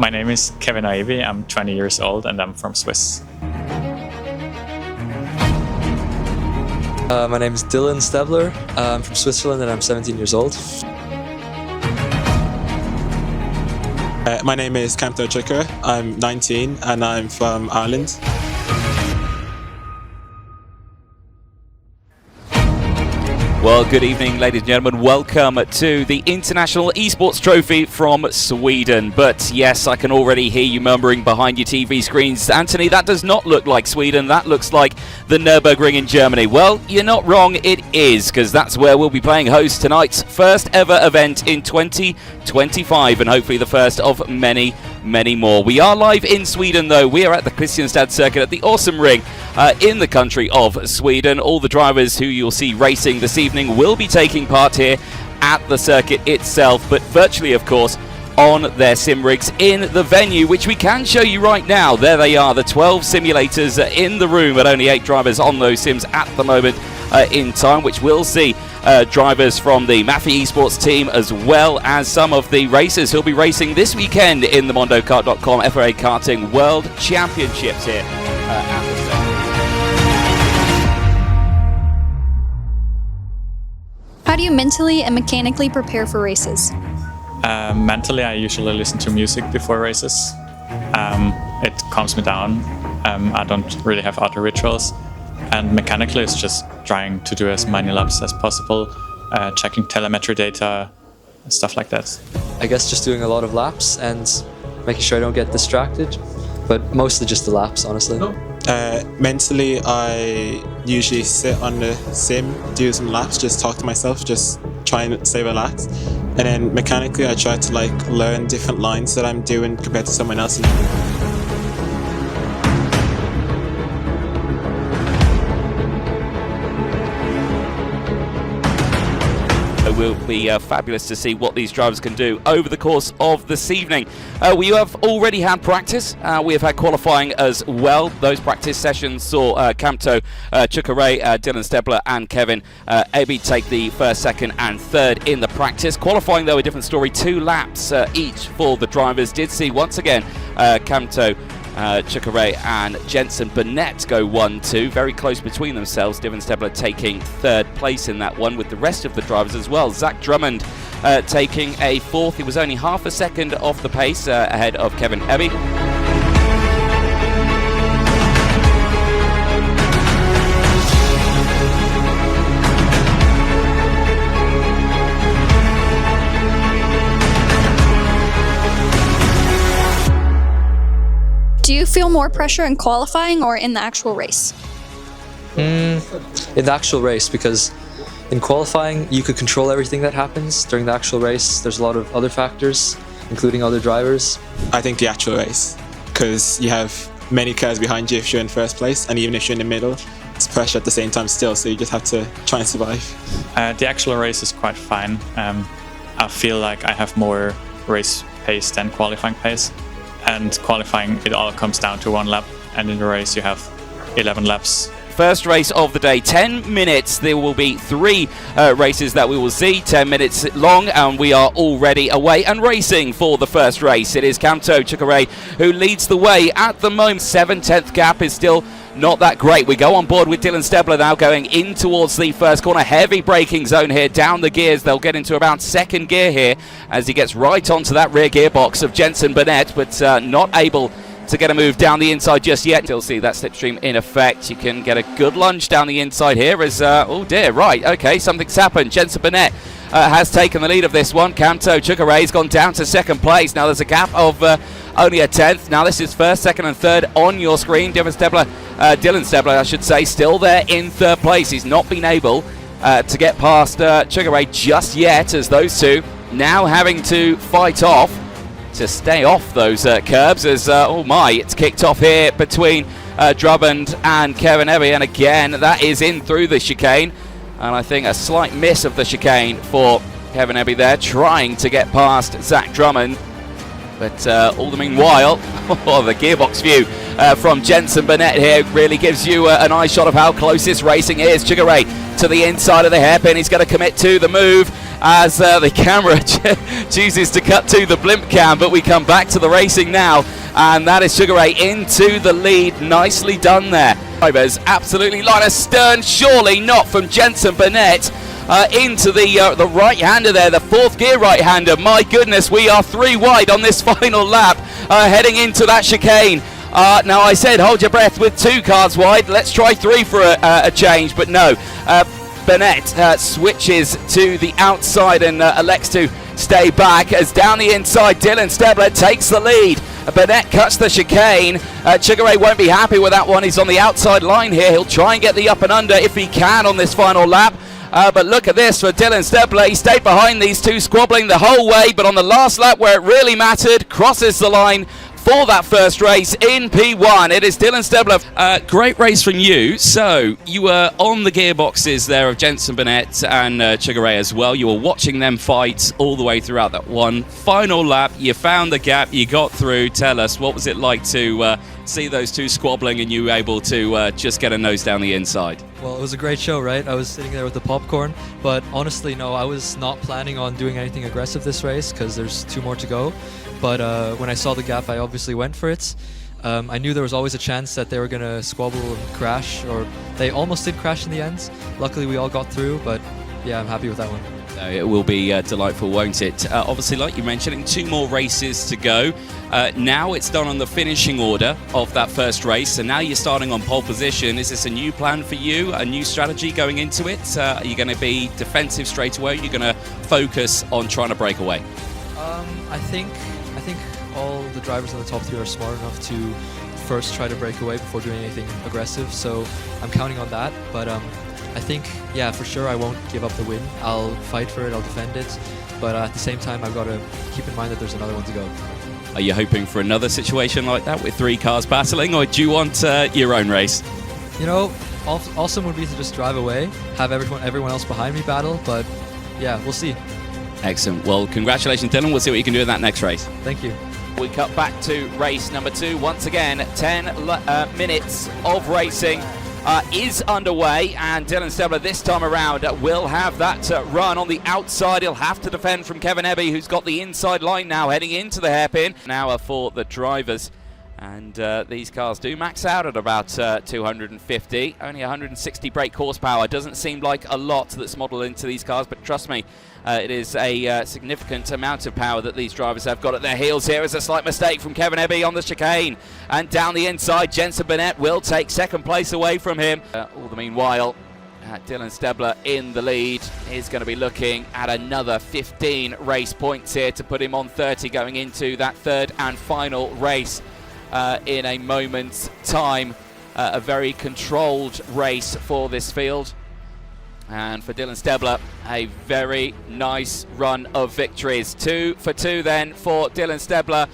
My name is Kevin Aivi. I'm 20 years old and I'm from Swiss. My name is Dylan Stebler. I'm from Switzerland and I'm 17 years old. My name is Kamto Chukra. I'm 19 and I'm from Ireland. Well, good evening, ladies and gentlemen. Welcome to the International Esports Trophy from Sweden. But yes, I can already hear you murmuring behind your TV screens. Anthony, that does not look like Sweden. That looks like the Nürburgring in Germany. Well, you're not wrong. It is, because that's where we'll be playing host tonight's first ever event in 2025, and hopefully the first of many more. We are live in Sweden, though. We are at the Kristianstad circuit at the awesome ring in the country of Sweden. All the drivers who you'll see racing this evening will be taking part here at the circuit itself, but virtually, of course, on their sim rigs in the venue, which we can show you right now. There they are, the 12 simulators in the room, but only 8 drivers on those sims at the moment in time, which we'll see drivers from the Maffi Esports team, as well as some of the racers who'll be racing this weekend in the MondoKart.com FRA Karting World Championships here at the circuit. How do you mentally and mechanically prepare for races? Mentally, I usually listen to music before races. It calms me down. I don't really have other rituals. And mechanically, it's just trying to do as many laps as possible, checking telemetry data, stuff like that. I guess just doing a lot of laps and making sure I don't get distracted, but mostly just the laps, honestly. Mentally, I usually sit on the sim, do some laps, just talk to myself, just try and stay relaxed. And then mechanically, I try to learn different lines that I'm doing compared to someone else. It will be fabulous to see what these drivers can do over the course of this evening. We have already had practice. We have had qualifying as well. Those practice sessions saw Kamto Chukare, Dylan Stebler and Kevin Aivi take the first, second and third in the practice. Qualifying, though, a different story. 2 laps each for the drivers. Did see once again Kamto Chukare and Jensen Burnett go 1-2, very close between themselves. Dylan Stebler taking 3rd place in that one, with the rest of the drivers as well. Zach Drummond taking a 4th. He was only half a second off the pace ahead of Kevin Aivi. Do you feel more pressure in qualifying or in the actual race? In the actual race, because in qualifying you could control everything that happens. During the actual race there's a lot of other factors, including other drivers. I think the actual race, because you have many cars behind you if you're in first place, and even if you're in the middle, it's pressure at the same time still, so you just have to try and survive. The actual race is quite fine. I feel like I have more race pace than qualifying pace. And qualifying, it all comes down to 1 lap, and in the race you have 11 laps. First race of the day, 10 minutes. There will be 3 races that we will see, 10 minutes long, and we are already away and racing for the first race. It is Kamto Chukare who leads the way at the moment. 7/10 gap is still not that great. We go on board with Dylan Stebler now, going in towards the first corner. Heavy braking zone here, down the gears. They'll get into about 2nd gear here as he gets right onto that rear gearbox of Jensen Burnett, but not able to get a move down the inside just yet. Still see that slipstream in effect. You can get a good lunge down the inside here as, oh dear, right, okay, something's happened. Jensen Burnett has taken the lead of this one. Kamto Chukare's gone down to 2nd place. Now there's a gap of only a 10th. Now this is 1st, 2nd and 3rd on your screen. Dylan Stebler, I should say, still there in 3rd place. He's not been able to get past Chukare just yet, as those two now having to fight off to stay off those curbs as, oh my, it's kicked off here between Drummond and Kevin Aivi, and again that is in through the chicane, and I think a slight miss of the chicane for Kevin Aivi there, trying to get past Zach Drummond, but all the meanwhile, the gearbox view from Jensen Burnett here really gives you an eye shot of how close this racing is. Chukare to the inside of the hairpin, he's going to commit to the move, as the camera chooses to cut to the blimp cam, but we come back to the racing now, and that is Sugar Ray into the lead. Nicely done there. Drivers absolutely line astern, surely not from Jensen Burnett. Into the right-hander there, the fourth gear right-hander. My goodness, we are 3 wide on this final lap, heading into that chicane. Now I said hold your breath with 2 cars wide. Let's try 3 for a change, but no. Burnett switches to the outside and elects to stay back, as down the inside Dylan Stebler takes the lead. Burnett cuts the chicane. Sugar Ray won't be happy with that one. He's on the outside line here. He'll try and get the up and under if he can on this final lap. But look at this for Dylan Stebler. He stayed behind these 2, squabbling the whole way, but on the last lap where it really mattered, crosses the line for that first race in P1. It is Dylan Stebler. Great race from you. So you were on the gearboxes there of Jensen Burnett and Sugar Ray as well. You were watching them fight all the way throughout that one final lap. You found the gap, you got through. Tell us, what was it like to see those 2 squabbling and you were able to just get a nose down the inside? Well, it was a great show, right? I was sitting there with the popcorn, but honestly, no, I was not planning on doing anything aggressive this race because there's 2 more to go. But when I saw the gap, I obviously went for it. I knew there was always a chance that they were going to squabble and crash, or they almost did crash in the end. Luckily, we all got through, but yeah, I'm happy with that one. It will be delightful, won't it? Obviously, like you mentioned, 2 more races to go. Now it's done on the finishing order of that first race, so now you're starting on pole position. Is this a new plan for you, a new strategy going into it? Are you going to be defensive straight away? Or are you going to focus on trying to break away? I think all the drivers in the top 3 are smart enough to first try to break away before doing anything aggressive, so I'm counting on that. But I think, yeah, for sure I won't give up the win. I'll fight for it, I'll defend it, but at the same time I've got to keep in mind that there's another one to go. Are you hoping for another situation like that with 3 cars battling, or do you want your own race? You know, awesome would be to just drive away, have everyone else behind me battle, but yeah, we'll see. Excellent. Well, congratulations, Dylan. We'll see what you can do in that next race. Thank you. We cut back to race number 2. Once again, 10 minutes of racing is underway, and Dylan Stebler this time around will have that run on the outside. He'll have to defend from Kevin Ebby, who's got the inside line now heading into the hairpin. Now for the drivers, and these cars do max out at about 250, only 160 brake horsepower. Doesn't seem like a lot that's modelled into these cars, but trust me, it is a significant amount of power that these drivers have got at their heels. Here is a slight mistake from Kevin Ebby on the chicane, and down the inside Jensen Burnett will take second place away from him. All the meanwhile, Dylan Stebler in the lead is going to be looking at another 15 race points here to put him on 30 going into that 3rd and final race in a moment's time. A very controlled race for this field. And for Dylan Stebler, a very nice run of victories. 2 for 2 then for Dylan Stebler.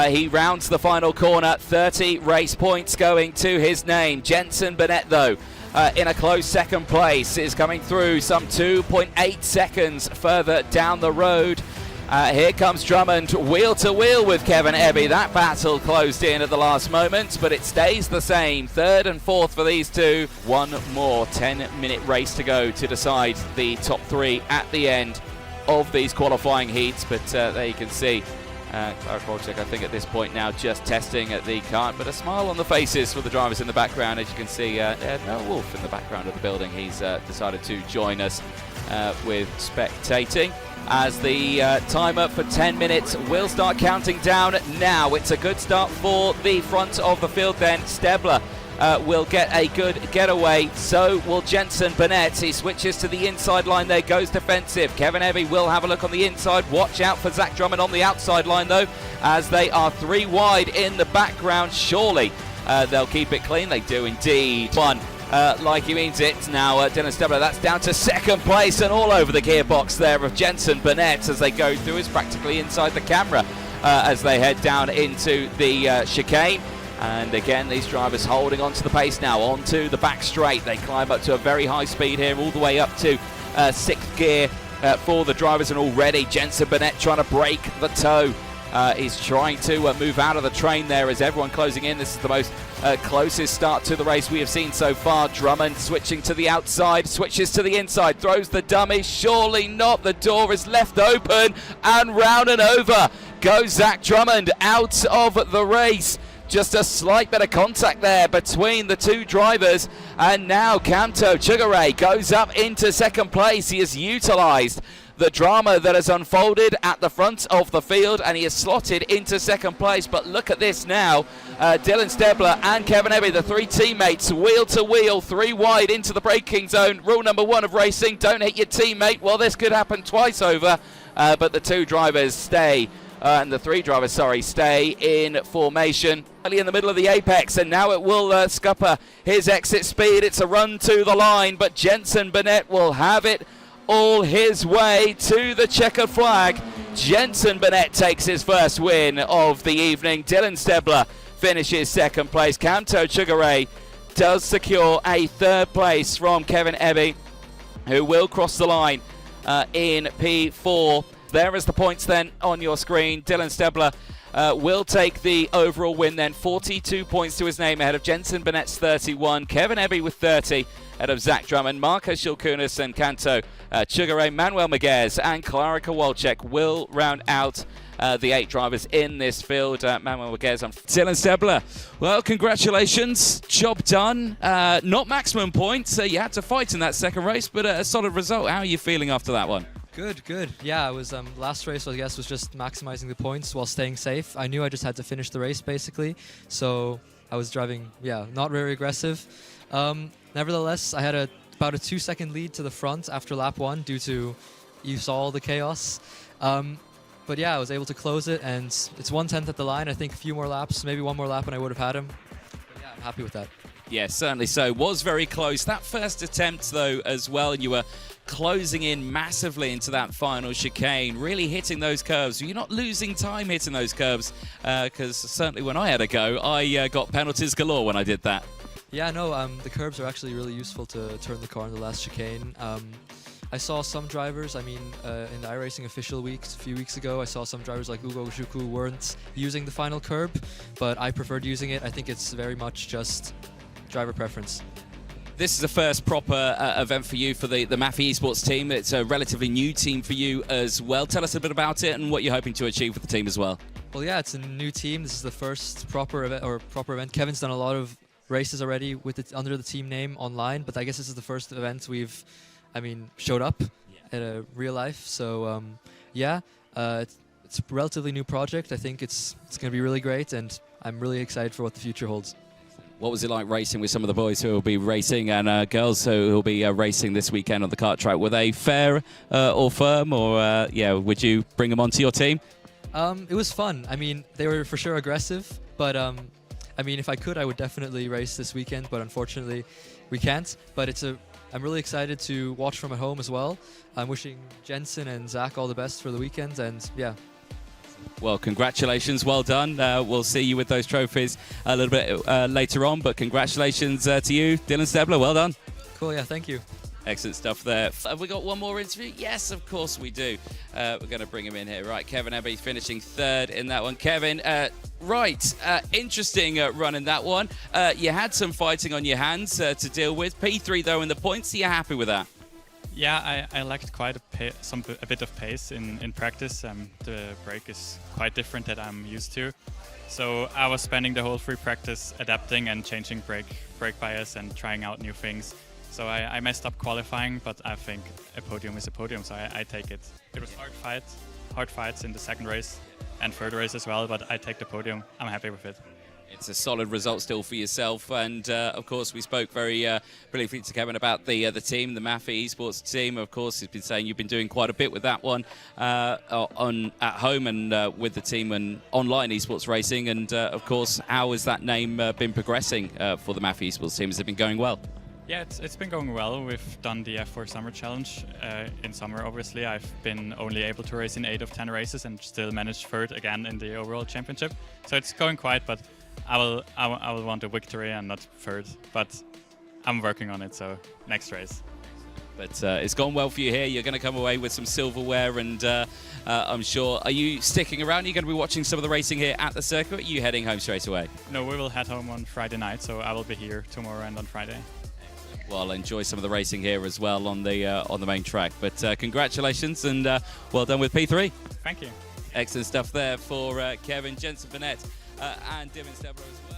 He rounds the final corner, 30 race points going to his name. Jensen Burnett, though, in a close second place, is coming through some 2.8 seconds further down the road. Here comes Drummond, wheel to wheel with Kevin Ebby. That battle closed in at the last moment, but it stays the same. 3rd and 4th for these 2. One more 10-minute race to go to decide the top 3 at the end of these qualifying heats. But there you can see Clara Kowalczyk, I think at this point now just testing at the kart, but a smile on the faces for the drivers in the background. As you can see, Noah Wolf in the background of the building. He's decided to join us with spectating, as the timer for 10 minutes will start counting down now. It's a good start for the front of the field then. Stebler will get a good getaway, so will Jensen Burnett. He switches to the inside line there, goes defensive. Kevin Ebby will have a look on the inside. Watch out for Zach Drummond on the outside line though, as they are 3 wide in the background. Surely they'll keep it clean. They do indeed. One. Like he means it. Now Dylan Stebler, that's down to second place, and all over the gearbox there of Jensen Burnett as they go through is practically inside the camera as they head down into the chicane. And again, these drivers holding on to the pace now, onto the back straight. They climb up to a very high speed here, all the way up to 6th gear for the drivers, and already Jensen Burnett trying to break the toe. He's trying to move out of the train there as everyone closing in. This is the most closest start to the race we have seen so far. Drummond switching to the outside, switches to the inside, throws the dummy, surely not, the door is left open, and round and over goes Zach Drummond out of the race. Just a slight bit of contact there between the two drivers, and now Kamto Chugare goes up into second place. He has utilised the drama that has unfolded at the front of the field, and he is slotted into second place. But look at this now, Dylan Stebler and Kevin Ebby, the three teammates, wheel to wheel, three wide into the braking zone. Rule number one of racing, don't hit your teammate. Well, this could happen twice over, but the two drivers stay and the three drivers, stay in formation. Early in the middle of the apex, and now it will scupper his exit speed. It's a run to the line, but Jensen Burnett will have it all his way to the checkered flag. Jensen Burnett takes his first win of the evening. Dylan Stebler finishes second place. Kamto Chugare does secure a third place from Kevin Ebby, who will cross the line in P4. There is the points then on your screen. Dylan Stebler will take the overall win then. 42 points to his name ahead of Jensen Burnett's 31. Kevin Ebby with 30 ahead of Zach Drummond. Marcus Shulkunas and Kamto Chugare, Manuel Miguez and Klara Kowalczyk will round out the 8 drivers in this field. Manuel Miguez and Dylan Stebler. Well, congratulations. Job done. Not maximum points. You had to fight in that second race, but a solid result. How are you feeling after that one? Good. Yeah, it was last race, I guess, was just maximizing the points while staying safe. I knew I just had to finish the race, basically. So I was driving, not very aggressive. Nevertheless, I had about a 2-second lead to the front after lap 1 due to, you saw all the chaos. But yeah, I was able to close it, and it's 1/10 at the line. I think a few more laps, maybe one more lap, and I would have had him. But yeah, I'm happy with that. Yeah, certainly so. Was very close. That first attempt, though, as well, you were closing in massively into that final chicane, really hitting those curves. You're not losing time hitting those curves, because certainly when I had a go, I got penalties galore when I did that. Yeah, no, the curbs are actually really useful to turn the car in the last chicane. I saw some drivers, in the iRacing official weeks, a few weeks ago, I saw some drivers like Ugo Shuku weren't using the final curb, but I preferred using it. I think it's very much just driver preference. This is the first proper event for you for the Maffi Esports team. It's a relatively new team for you as well. Tell us a bit about it and what you're hoping to achieve with the team as well. Well, yeah, it's a new team. This is the first proper event. Kevin's done a lot of races already with it under the team name online, but I guess this is the first event we've, showed up in real life. So it's a relatively new project. I think it's going to be really great, and I'm really excited for what the future holds. What was it like racing with some of the boys who will be racing and girls who will be racing this weekend on the kart track? Were they fair or firm, or would you bring them onto your team? It was fun. They were for sure aggressive, but if I could, I would definitely race this weekend, but unfortunately we can't. But I'm really excited to watch from at home as well. I'm wishing Jensen and Zach all the best for the weekend, and yeah. Well, congratulations, well done. We'll see you with those trophies a little bit later on, but congratulations to you, Dylan Stebler, well done. Cool, yeah, thank you. Excellent stuff there. Have we got one more interview? Yes, of course we do. We're going to bring him in here. Right, Kevin Ebby finishing third in that one. Kevin, interesting run in that one. You had some fighting on your hands to deal with. P3 though in the points, are you happy with that? Yeah, I lacked quite a bit of pace in practice. The brake is quite different that I'm used to. So I was spending the whole free practice adapting and changing brake bias and trying out new things. So I messed up qualifying, but I think a podium is a podium, so I take it. It was hard fights in the second race and third race as well, but I take the podium. I'm happy with it. It's a solid result still for yourself, and of course we spoke very briefly to Kevin about the team, the Maffi Esports team. Of course, he's been saying you've been doing quite a bit with that one at home and with the team and online esports racing. And of course, how has that name been progressing for the Maffi Esports team? Has it been going well? Yeah, it's been going well. We've done the F4 Summer Challenge in summer, obviously. I've been only able to race in 8 of 10 races and still managed third again in the overall championship. So it's going quite, but I will want a victory and not third. But I'm working on it, so next race. But it's gone well for you here. You're going to come away with some silverware, and I'm sure. Are you sticking around? Are you going to be watching some of the racing here at the circuit? Or are you heading home straight away? No, we will head home on Friday night, so I will be here tomorrow and on Friday. Well, enjoy some of the racing here as well on the main track. But congratulations and well done with P3. Thank you. Excellent stuff there for Kevin, Jensen Burnett, and Dylan Stebro as well.